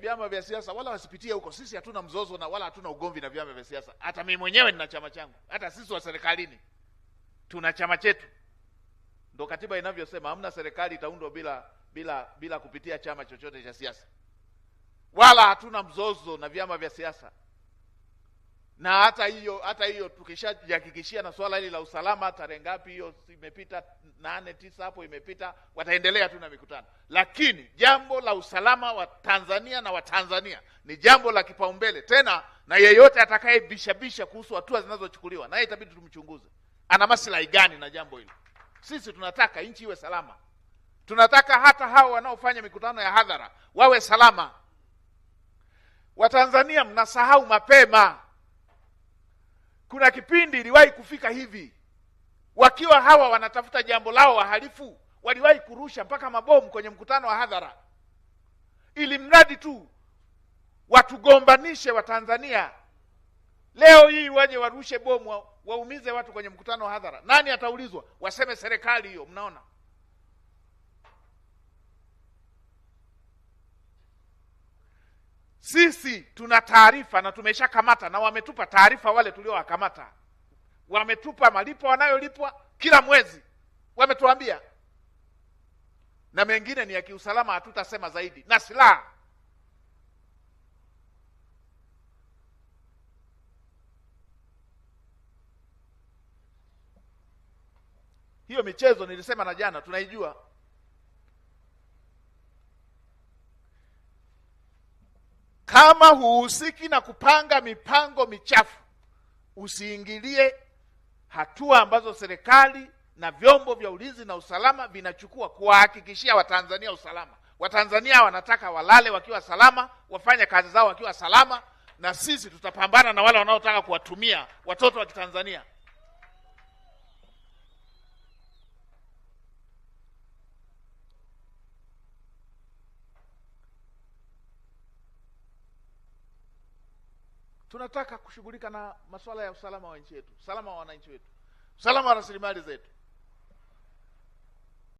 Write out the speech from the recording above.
vyama vya siasa wala wasipitie huko. Sisi hatuna mzozo na wala hatuna ugomvi na vyama vya siasa. Hata mimi mwenyewe nina chama changu. Hata sisi wa serikalini tuna chama chetu. Ndio katiba inavyosema, hamna serikali itaundwa bila kupitia chama chochote cha siasa. Wala hatuna mzozo na vyama vya siasa. Na hata hiyo tukishajihakikishia na swala hili la usalama, tarehe ngapi hiyo imepita, 8 9 hapo imepita, wataendelea tu na mikutano. Lakini jambo la usalama wa Tanzania na Watanzania ni jambo la kipaumbele. Tena na yeyote atakayebishabisha kuhusu hatua zinazochukuliwa, naye itabidi tumchunguze. Ana maslahi gani na jambo hilo? Sisi tunataka nchi iwe salama. Tunataka hata hao wanaofanya mikutano ya hadhara wawe salama. Watanzania mnasahau mapema. Kuna kipindi iliwahi kufika hivi, wakiwa hawa wanatafuta jambo lao wahalifu, waliwahi kurusha mpaka mabomu kwenye mkutano wa hadhara, ili mradi tu watugombanishe Watanzania. Leo hii waje warushe bomu waumize watu kwenye mkutano wa hadhara. Nani ataulizwa? Waseme serikali hiyo. Mnaona? Sisi tuna taarifa na tumeshakamata, na wametupa taarifa wale tuliowakamata. Wametupa malipo wanayolipwa kila mwezi. Wametuambia. Na mengine ni ya kiusalama, hatutasema zaidi. Na silaha. Hiyo michezo nilisema na jana tunaijua. Kama huhusiki na kupanga mipango michafu, usiingilie hatua ambazo serikali na vyombo vya ulinzi na usalama vinachukua kuwahakikishia Watanzania usalama. Watanzania wanataka walale wakiwa salama, wafanye kazi zao wakiwa salama, na sisi tutapambana na wale wanaotaka kuwatumia watoto wa Kitanzania. Tunataka kushughulika na masuala ya usalama wa nchi yetu, usalama wa wananchi wetu, usalama wa rasilimali zetu.